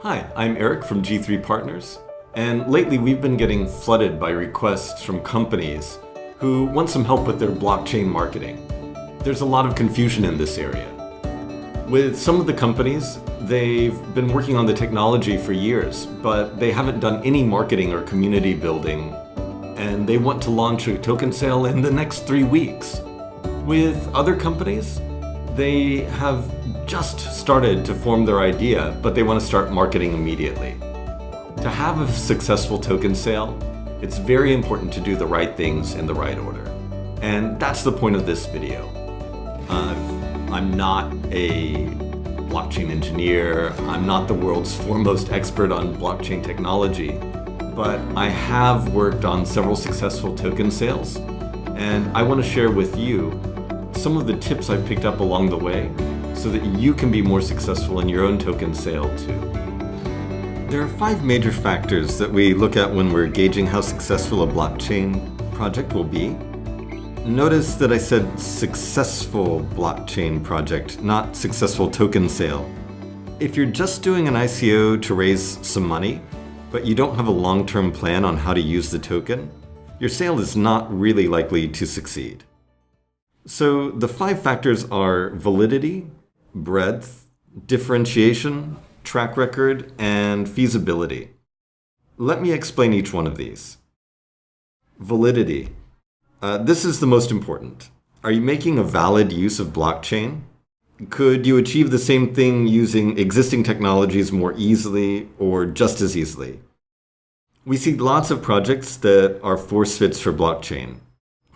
Hi, I'm Erik from G3 Partners, and lately we've been getting flooded by requests from companies who want some help with their blockchain marketing. There's a lot of confusion in this area. With some of the companies, they've been working on the technology for years, but they haven't done any marketing or community building, and they want to launch a token sale in the next 3 weeks. With other companies, they have just started to form their idea, but they want to start marketing immediately. To have a successful token sale, it's very important to do the right things in the right order. And that's the point of this video. I'm not a blockchain engineer, I'm not the world's foremost expert on blockchain technology, but I have worked on several successful token sales, and I want to share with you some of the tips I've picked up along the way so that you can be more successful in your own token sale too. There are 5 major factors that we look at when we're gauging how successful a blockchain project will be. Notice that I said successful blockchain project, not successful token sale. If you're just doing an ICO to raise some money, but you don't have a long-term plan on how to use the token, your sale is not really likely to succeed. So the 5 factors are validity, breadth, differentiation, track record, and feasibility. Let me explain each one of these. Validity. This is the most important. Are you making a valid use of blockchain? Could you achieve the same thing using existing technologies more easily or just as easily? We see lots of projects that are force fits for blockchain.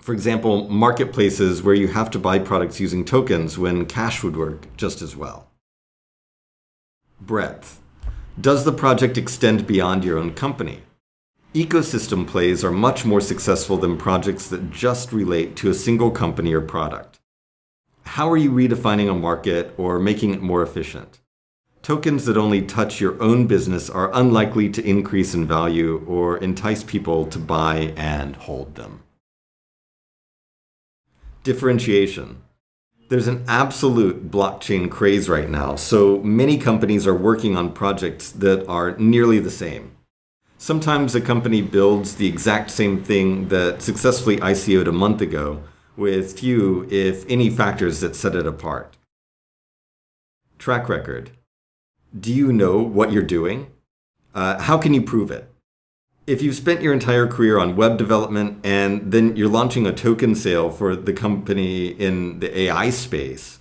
For example, marketplaces where you have to buy products using tokens when cash would work just as well. Breadth. Does the project extend beyond your own company? Ecosystem plays are much more successful than projects that just relate to a single company or product. How are you redefining a market or making it more efficient? Tokens that only touch your own business are unlikely to increase in value or entice people to buy and hold them. Differentiation. There's an absolute blockchain craze right now, so many companies are working on projects that are nearly the same. Sometimes a company builds the exact same thing that successfully ICO'd a month ago, with few, if any, factors that set it apart. Track record. Do you know what you're doing? How can you prove it? If you've spent your entire career on web development and then you're launching a token sale for the company in the AI space,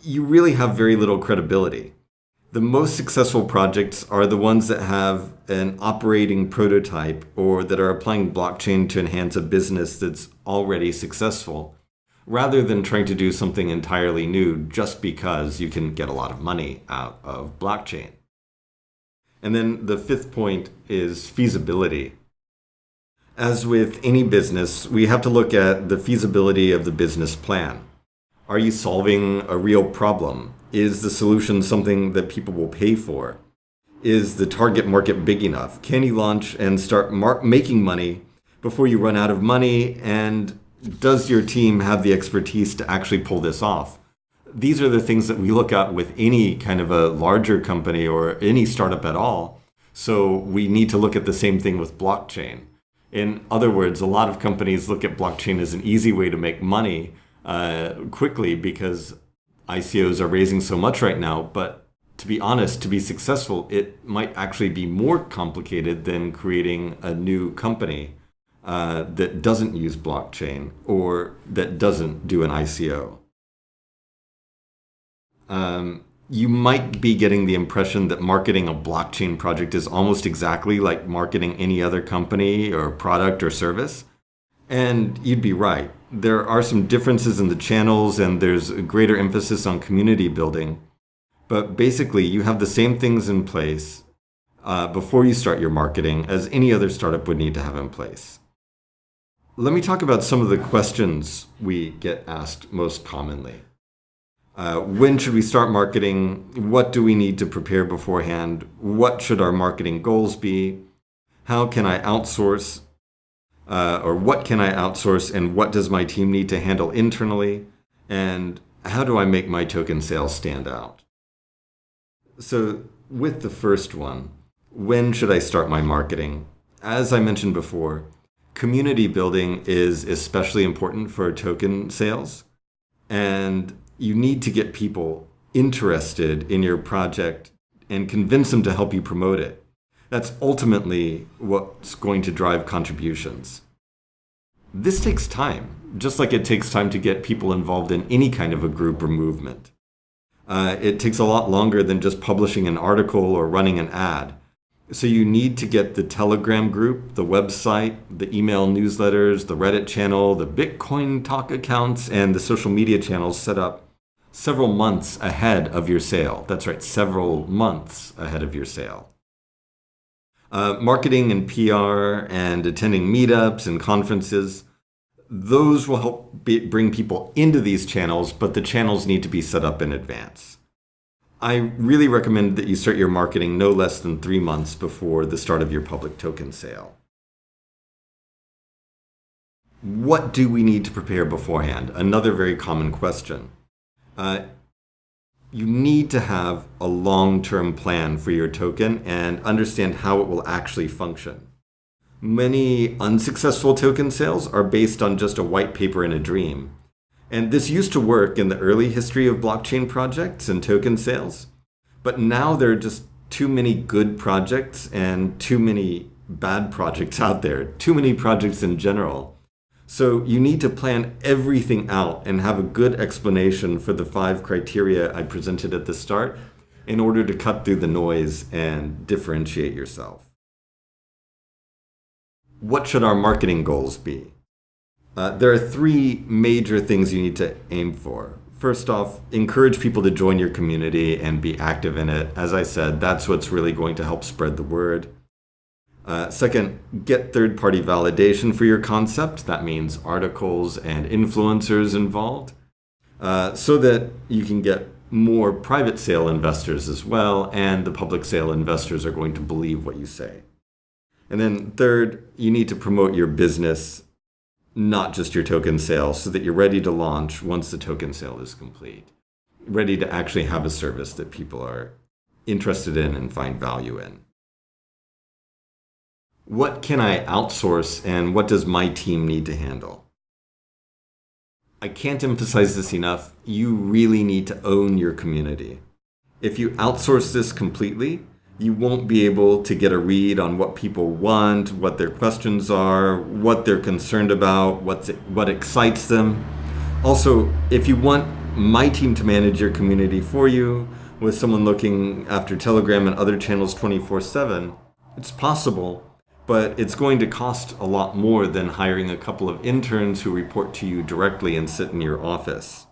you really have very little credibility. The most successful projects are the ones that have an operating prototype or that are applying blockchain to enhance a business that's already successful, rather than trying to do something entirely new just because you can get a lot of money out of blockchain. And then the 5th point is feasibility. As with any business, we have to look at the feasibility of the business plan. Are you solving a real problem? Is the solution something that people will pay for? Is the target market big enough? Can you launch and start making money before you run out of money? And does your team have the expertise to actually pull this off? These are the things that we look at with any kind of a larger company or any startup at all. So we need to look at the same thing with blockchain. In other words, a lot of companies look at blockchain as an easy way to make money quickly because ICOs are raising so much right now. But to be honest, to be successful, it might actually be more complicated than creating a new company that doesn't use blockchain or that doesn't do an ICO. You might be getting the impression that marketing a blockchain project is almost exactly like marketing any other company or product or service. And you'd be right. There are some differences in the channels and there's a greater emphasis on community building. But basically, you have the same things in place before you start your marketing as any other startup would need to have in place. Let me talk about some of the questions we get asked most commonly. When should we start marketing? What do we need to prepare beforehand? What should our marketing goals be? How can I outsource? Or what can I outsource and what does my team need to handle internally? And how do I make my token sales stand out? So, with the first one, when should I start my marketing? As I mentioned before, community building is especially important for token sales, and you need to get people interested in your project and convince them to help you promote it. That's ultimately what's going to drive contributions. This takes time, just like it takes time to get people involved in any kind of a group or movement. It takes a lot longer than just publishing an article or running an ad. So you need to get the Telegram group, the website, the email newsletters, the Reddit channel, the Bitcoin Talk accounts, and the social media channels set up several months ahead of your sale. That's right, several months ahead of your sale. Marketing and PR and attending meetups and conferences, those will help bring people into these channels, but the channels need to be set up in advance. I really recommend that you start your marketing no less than 3 months before the start of your public token sale. What do we need to prepare beforehand? Another very common question. You need to have a long-term plan for your token and understand how it will actually function. Many unsuccessful token sales are based on just a white paper and a dream. And this used to work in the early history of blockchain projects and token sales. But now there are just too many good projects and too many bad projects out there, too many projects in general. So you need to plan everything out and have a good explanation for the 5 criteria I presented at the start in order to cut through the noise and differentiate yourself. What should our marketing goals be? There are 3 major things you need to aim for. First off, encourage people to join your community and be active in it. As I said, that's what's really going to help spread the word. Second, get third-party validation for your concept. That means articles and influencers involved, so that you can get more private sale investors as well, and the public sale investors are going to believe what you say. And then third, you need to promote your business, not just your token sale, so that you're ready to launch once the token sale is complete. Ready to actually have a service that people are interested in and find value in. What can I outsource and what does my team need to handle? I can't emphasize this enough. You really need to own your community. If you outsource this completely, you won't be able to get a read on what people want, what their questions are, what they're concerned about, what excites them. Also, if you want my team to manage your community for you, with someone looking after Telegram and other channels 24/7, it's possible, but it's going to cost a lot more than hiring a couple of interns who report to you directly and sit in your office.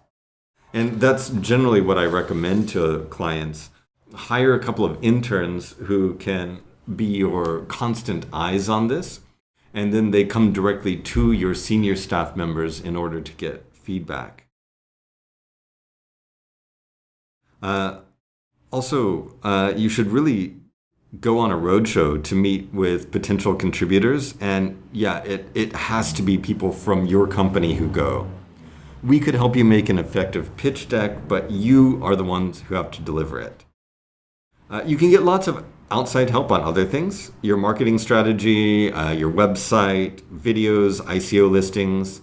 And that's generally what I recommend to clients. Hire a couple of interns who can be your constant eyes on this, and then they come directly to your senior staff members in order to get feedback. Also, you should really go on a roadshow to meet with potential contributors, and yeah, it has to be people from your company who go. We could help you make an effective pitch deck, but you are the ones who have to deliver it. You can get lots of outside help on other things, your marketing strategy, your website, videos, ICO listings,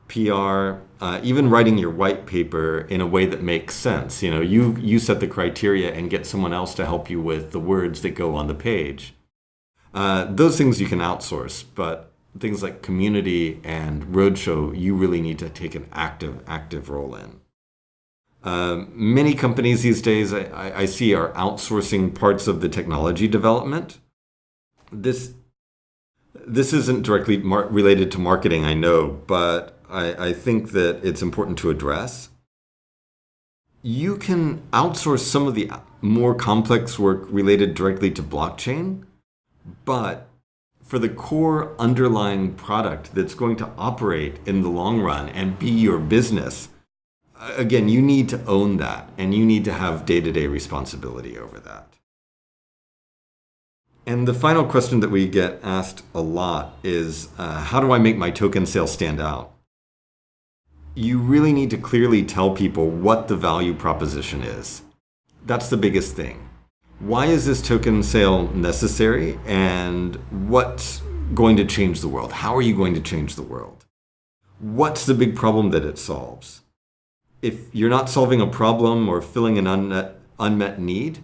PR, even writing your white paper in a way that makes sense. You set the criteria and get someone else to help you with the words that go on the page. Those things you can outsource, but things like community and roadshow, you really need to take an active role in. Many companies these days I see are outsourcing parts of the technology development. This isn't directly related to marketing, I know, but I think that it's important to address. You can outsource some of the more complex work related directly to blockchain, but for the core underlying product that's going to operate in the long run and be your business, again, you need to own that, and you need to have day-to-day responsibility over that. And the final question that we get asked a lot is, how do I make my token sale stand out? You really need to clearly tell people what the value proposition is. That's the biggest thing. Why is this token sale necessary, and what's going to change the world? How are you going to change the world? What's the big problem that it solves? If you're not solving a problem or filling an unmet need,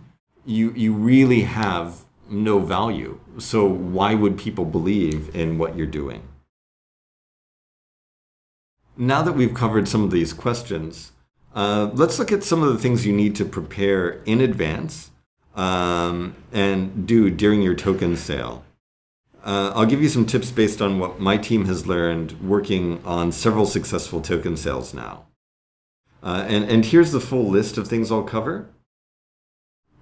you really have no value. So why would people believe in what you're doing? Now that we've covered some of these questions, let's look at some of the things you need to prepare in advance and do during your token sale. I'll give you some tips based on what my team has learned working on several successful token sales now. And here's the full list of things I'll cover.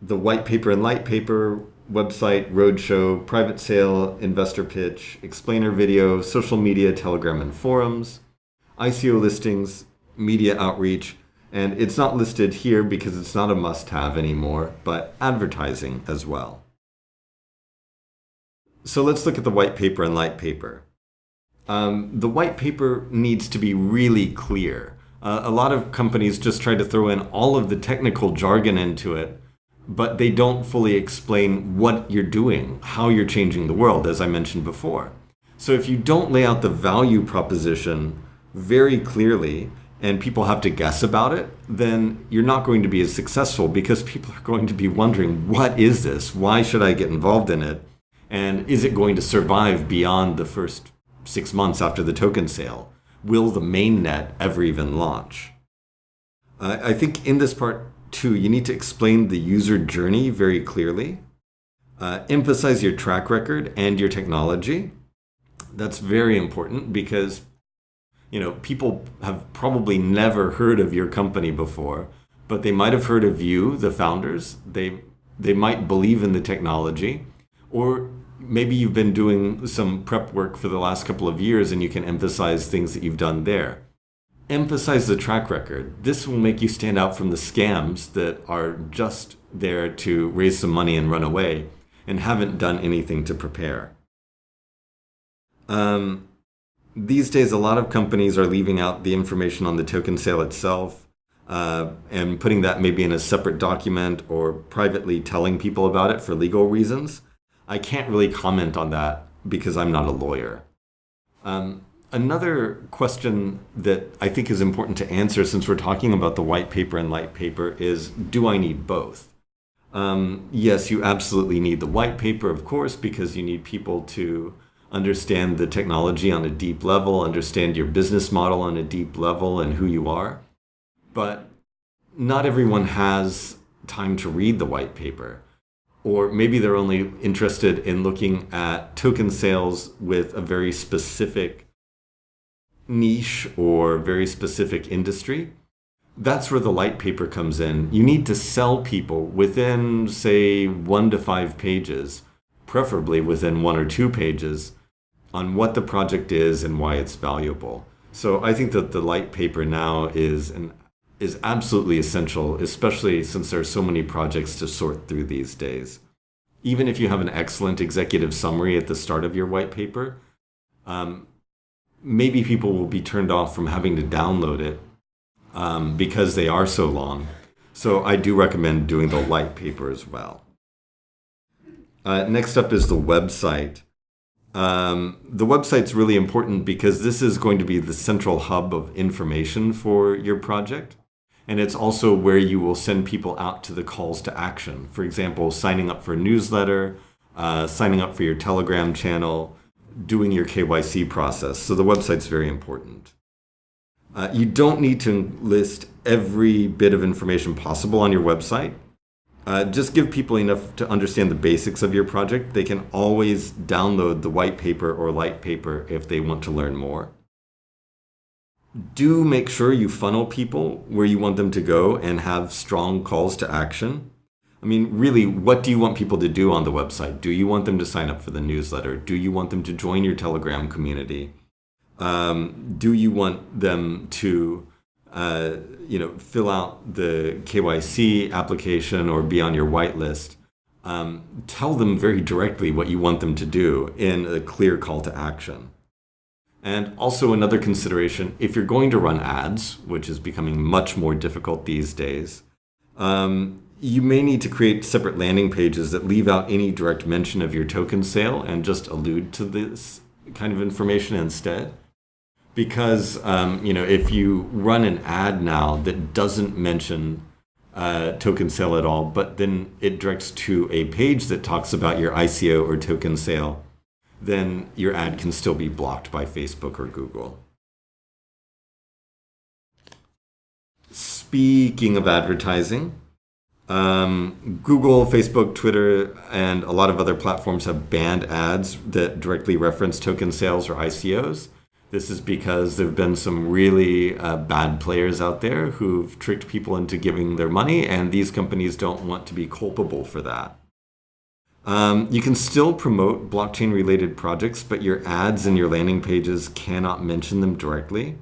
The white paper and light paper, website, roadshow, private sale, investor pitch, explainer video, social media, Telegram and forums, ICO listings, media outreach, and it's not listed here because it's not a must-have anymore, but advertising as well. So let's look at the white paper and light paper. The white paper needs to be really clear. A lot of companies just try to throw in all of the technical jargon into it, but they don't fully explain what you're doing, how you're changing the world, as I mentioned before. So if you don't lay out the value proposition very clearly and people have to guess about it, then you're not going to be as successful because people are going to be wondering, what is this? Why should I get involved in it? And is it going to survive beyond the first 6 months after the token sale? Will the mainnet ever even launch? I think in this part too, you need to explain the user journey very clearly. Emphasize your track record and your technology. That's very important because people have probably never heard of your company before, but they might have heard of you, the founders. They might believe in the technology, or maybe you've been doing some prep work for the last couple of years and you can emphasize things that you've done there. Emphasize the track record. This will make you stand out from the scams that are just there to raise some money and run away and haven't done anything to prepare. These days, a lot of companies are leaving out the information on the token sale itself and putting that maybe in a separate document or privately telling people about it for legal reasons. I can't really comment on that because I'm not a lawyer. Another question that I think is important to answer since we're talking about the white paper and light paper is, do I need both? Yes, you absolutely need the white paper, of course, because you need people to understand the technology on a deep level, understand your business model on a deep level and who you are. But not everyone has time to read the white paper. Or maybe they're only interested in looking at token sales with a very specific niche or very specific industry. That's where the light paper comes in. You need to sell people within, say, 1 to 5 pages, preferably within 1 or 2 pages, on what the project is and why it's valuable. So I think that the light paper now is absolutely essential, especially since there are so many projects to sort through these days. Even if you have an excellent executive summary at the start of your white paper, maybe people will be turned off from having to download it because they are so long. So I do recommend doing the light paper as well. Next up is the website. The website's really important because this is going to be the central hub of information for your project. And it's also where you will send people out to the calls to action. For example, signing up for a newsletter, signing up for your Telegram channel, doing your KYC process. So the website's very important. You don't need to list every bit of information possible on your website. Just give people enough to understand the basics of your project. They can always download the white paper or light paper if they want to learn more. Do make sure you funnel people where you want them to go and have strong calls to action. I mean, really, what do you want people to do on the website? Do you want them to sign up for the newsletter? Do you want them to join your Telegram community? Do you want them to fill out the KYC application or be on your whitelist? Tell them very directly what you want them to do in a clear call to action. And also another consideration, if you're going to run ads, which is becoming much more difficult these days, You may need to create separate landing pages that leave out any direct mention of your token sale and just allude to this kind of information instead. Because if you run an ad now that doesn't mention token sale at all, but then it directs to a page that talks about your ICO or token sale, then your ad can still be blocked by Facebook or Google. Speaking of advertising, Google, Facebook, Twitter, and a lot of other platforms have banned ads that directly reference token sales or ICOs. This is because there have been some really bad players out there who've tricked people into giving their money, and these companies don't want to be culpable for that. You can still promote blockchain-related projects, but your ads and your landing pages cannot mention them directly.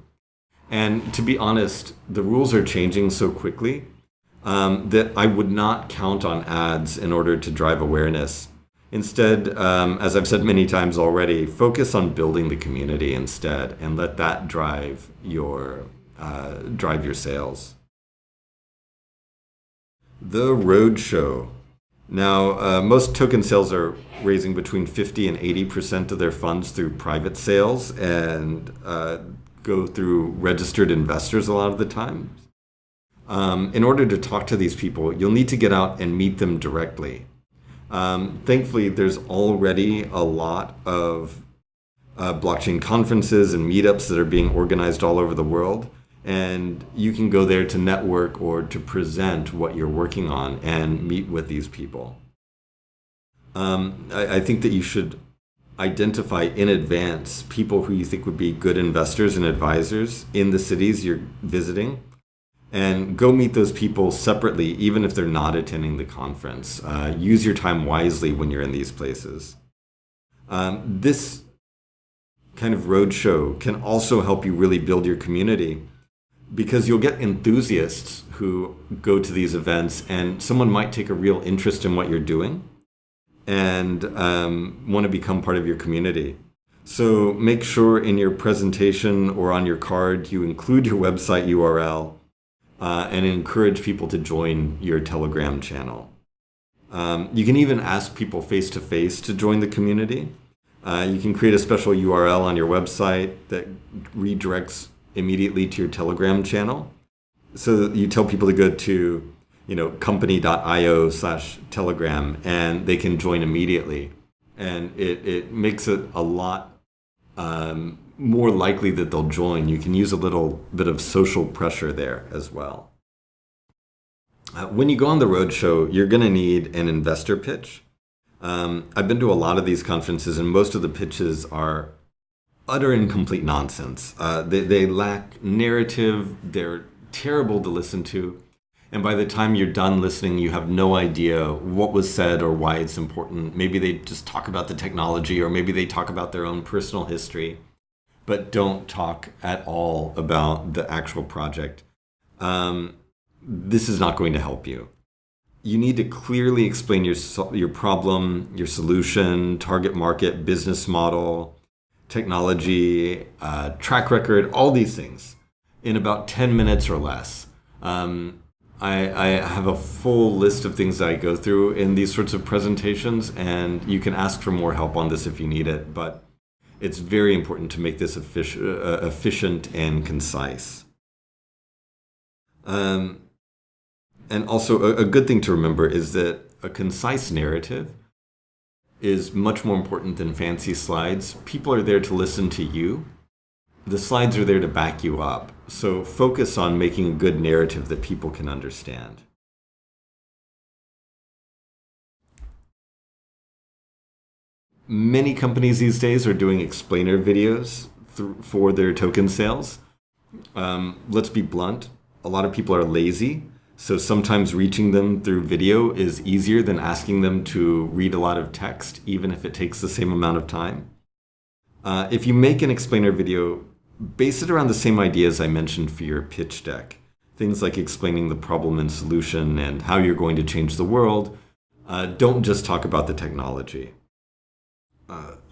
And to be honest, the rules are changing so quickly that I would not count on ads in order to drive awareness. Instead, as I've said many times already, focus on building the community instead, and let that drive your sales. The roadshow. Now, most token sales are raising between 50 and 80% of their funds through private sales and go through registered investors a lot of the time. In order to talk to these people, you'll need to get out and meet them directly. Thankfully, there's already a lot of blockchain conferences and meetups that are being organized all over the world, and you can go there to network or to present what you're working on and meet with these people. I think that you should identify in advance people who you think would be good investors and advisors in the cities you're visiting, and go meet those people separately, even if they're not attending the conference. Use your time wisely when you're in these places. This kind of roadshow can also help you really build your community, because you'll get enthusiasts who go to these events, and someone might take a real interest in what you're doing and want to become part of your community. So make sure in your presentation or on your card you include your website URL and encourage people to join your Telegram channel. You can even ask people face-to-face to join the community. You can create a special URL on your website that redirects immediately to your Telegram channel. So that you tell people to go to company.io/Telegram, and they can join immediately. And it makes it a lot more likely that they'll join. You can use a little bit of social pressure there as well. When you go on the roadshow, you're going to need an investor pitch. I've been to a lot of these conferences, and most of the pitches are utter and complete nonsense. They lack narrative, they're terrible to listen to, and by the time you're done listening, you have no idea what was said or why it's important. Maybe they just talk about the technology, or maybe they talk about their own personal history, but don't talk at all about the actual project. This is not going to help you. You need to clearly explain your problem, your solution, target market, business model, technology, track record, all these things in about 10 minutes or less. I have a full list of things that I go through in these sorts of presentations, and you can ask for more help on this if you need it, but it's very important to make this efficient and concise. And also, a good thing to remember is that a concise narrative is much more important than fancy slides. People are there to listen to you. The slides are there to back you up. So focus on making a good narrative that people can understand. Many companies these days are doing explainer videos for their token sales. Let's be blunt. A lot of people are lazy. So sometimes reaching them through video is easier than asking them to read a lot of text, even if it takes the same amount of time. If you make an explainer video, base it around the same ideas I mentioned for your pitch deck. Things like explaining the problem and solution and how you're going to change the world. Don't just talk about the technology.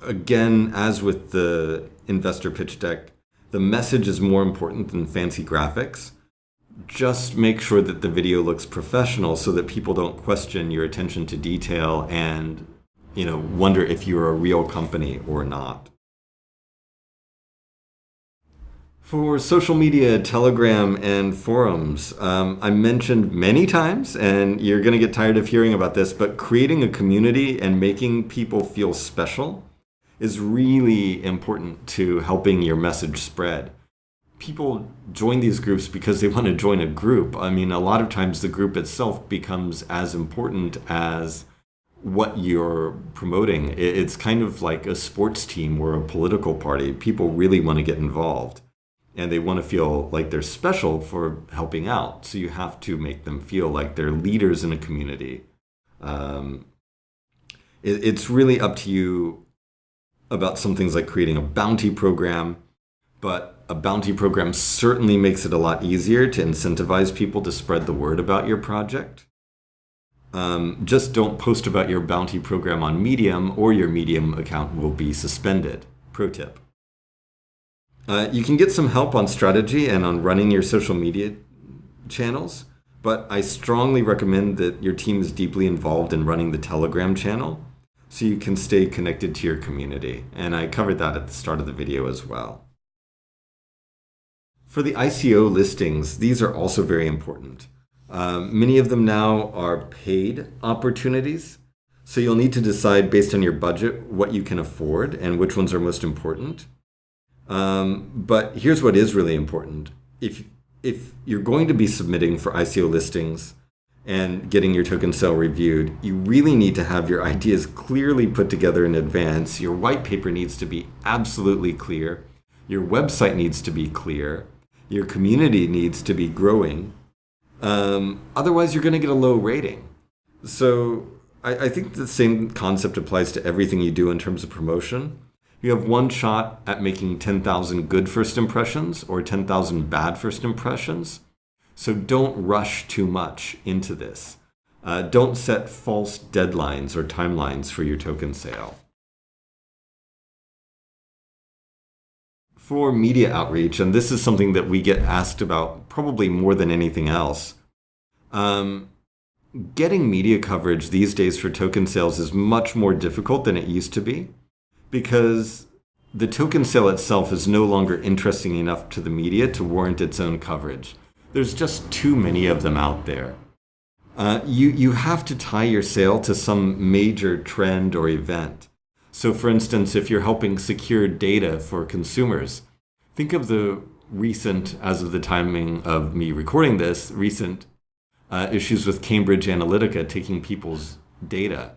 Again, as with the investor pitch deck, the message is more important than fancy graphics. Just make sure that the video looks professional so that people don't question your attention to detail and, wonder if you're a real company or not. For social media, Telegram, and forums, I mentioned many times, and you're going to get tired of hearing about this, but creating a community and making people feel special is really important to helping your message spread. People join these groups because they want to join a group. I mean, a lot of times the group itself becomes as important as what you're promoting. It's kind of like a sports team or a political party. People really want to get involved. And they want to feel like they're special for helping out. So you have to make them feel like they're leaders in a community. It's really up to you about some things like creating a bounty program. But a bounty program certainly makes it a lot easier to incentivize people to spread the word about your project. Just don't post about your bounty program on Medium, or your Medium account will be suspended. Pro tip. You can get some help on strategy and on running your social media channels, but I strongly recommend that your team is deeply involved in running the Telegram channel so you can stay connected to your community. And I covered that at the start of the video as well. For the ICO listings, these are also very important. Many of them now are paid opportunities, so you'll need to decide based on your budget what you can afford and which ones are most important. But here's what is really important. If you're going to be submitting for ICO listings and getting your token sale reviewed, you really need to have your ideas clearly put together in advance. Your white paper needs to be absolutely clear. Your website needs to be clear. Your community needs to be growing. Otherwise, you're going to get a low rating. So I think the same concept applies to everything you do in terms of promotion. You have one shot at making 10,000 good first impressions or 10,000 bad first impressions. So don't rush too much into this. Don't set false deadlines or timelines for your token sale. For media outreach, and this is something that we get asked about probably more than anything else, getting media coverage these days for token sales is much more difficult than it used to be, because the token sale itself is no longer interesting enough to the media to warrant its own coverage. There's just too many of them out there. You have to tie your sale to some major trend or event. So for instance, if you're helping secure data for consumers, think of the recent, as of the timing of me recording this, recent issues with Cambridge Analytica taking people's data.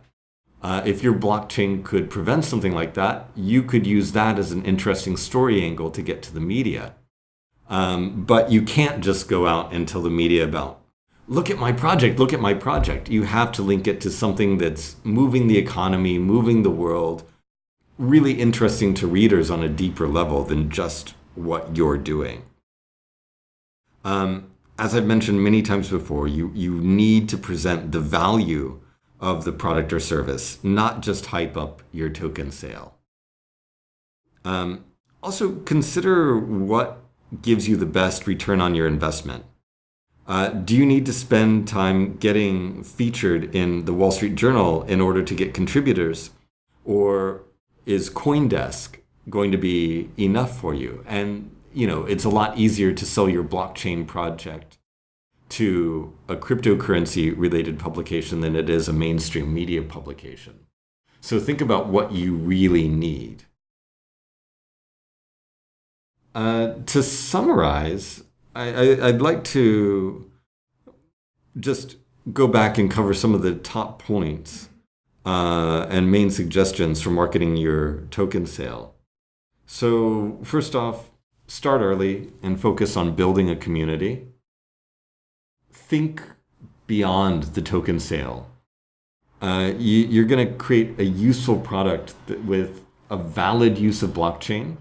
If your blockchain could prevent something like that, you could use that as an interesting story angle to get to the media. But you can't just go out and tell the media about, look at my project, look at my project. You have to link it to something that's moving the economy, moving the world, really interesting to readers on a deeper level than just what you're doing. As I've mentioned many times before, you need to present the value of the product or service, not just hype up your token sale. Also, consider what gives you the best return on your investment. Do you need to spend time getting featured in the Wall Street Journal in order to get contributors? Or is CoinDesk going to be enough for you? And, it's a lot easier to sell your blockchain project to a cryptocurrency related publication than it is a mainstream media publication. So think about what you really need. To summarize, I'd like to just go back and cover some of the top points and main suggestions for marketing your token sale. So first off, start early and focus on building a community. Think beyond the token sale. You're going to create a useful product with a valid use of blockchain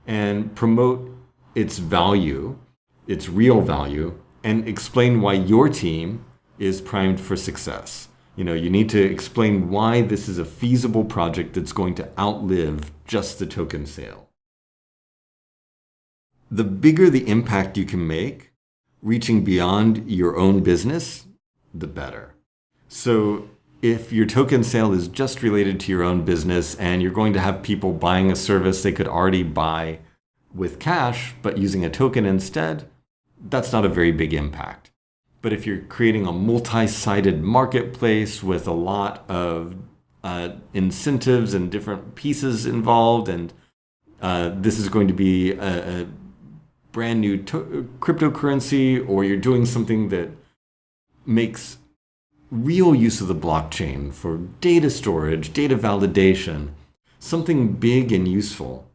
and promote its value, its real value, and explain why your team is primed for success. You need to explain why this is a feasible project that's going to outlive just the token sale. The bigger the impact you can make, reaching beyond your own business, the better. So if your token sale is just related to your own business and you're going to have people buying a service they could already buy with cash, but using a token instead, that's not a very big impact. But if you're creating a multi-sided marketplace with a lot of incentives and different pieces involved, and this is going to be a brand new cryptocurrency, or you're doing something that makes real use of the blockchain for data storage, data validation, something big and useful,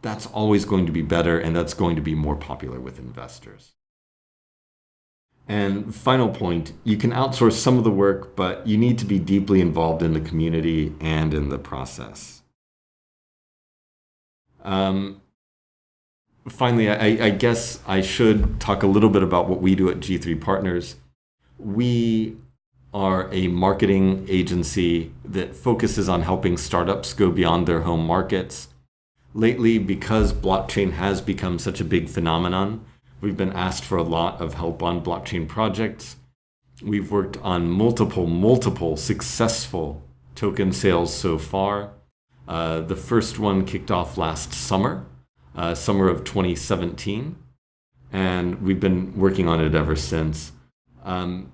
that's always going to be better, and that's going to be more popular with investors. And final point, you can outsource some of the work, but you need to be deeply involved in the community and in the process. Finally, I guess I should talk a little bit about what we do at G3 Partners. We are a marketing agency that focuses on helping startups go beyond their home markets. Lately, because blockchain has become such a big phenomenon, we've been asked for a lot of help on blockchain projects. We've worked on multiple successful token sales so far. The first one kicked off last summer, summer of 2017, and we've been working on it ever since. On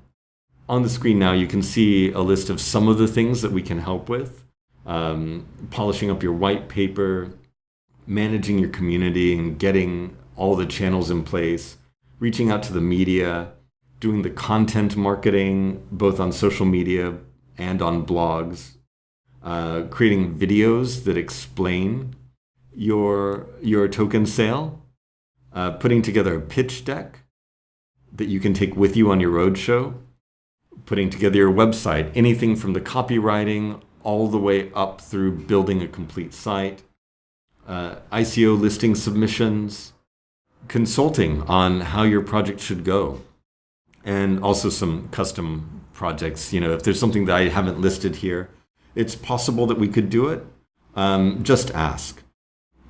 the screen now, you can see a list of some of the things that we can help with. Polishing up your white paper, managing your community and getting all the channels in place, reaching out to the media, doing the content marketing, both on social media and on blogs, creating videos that explain your token sale, putting together a pitch deck that you can take with you on your roadshow, putting together your website, anything from the copywriting all the way up through building a complete site, ICO listing submissions, consulting on how your project should go, and also some custom projects. You know, if there's something that I haven't listed here, it's possible that we could do it. Just ask.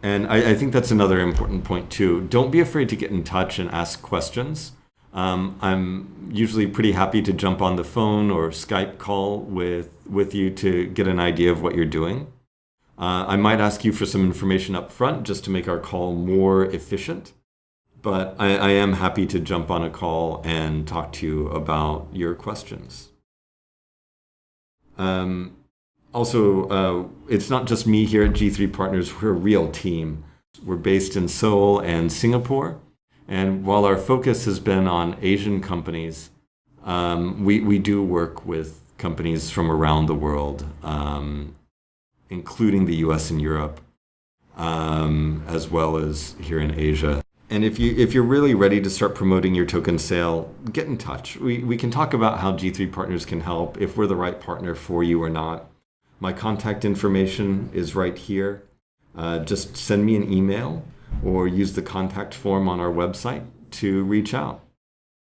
And I think that's another important point too. Don't be afraid to get in touch and ask questions. I'm usually pretty happy to jump on the phone or Skype call with you to get an idea of what you're doing. I might ask you for some information up front just to make our call more efficient, but I am happy to jump on a call and talk to you about your questions. Also, it's not just me here at G3 Partners, we're a real team. We're based in Seoul and Singapore. And while our focus has been on Asian companies, we do work with companies from around the world, including the US and Europe, as well as here in Asia. And if you're really ready to start promoting your token sale, get in touch. We can talk about how G3 Partners can help, if we're the right partner for you or not. My contact information is right here. Just send me an email or use the contact form on our website to reach out.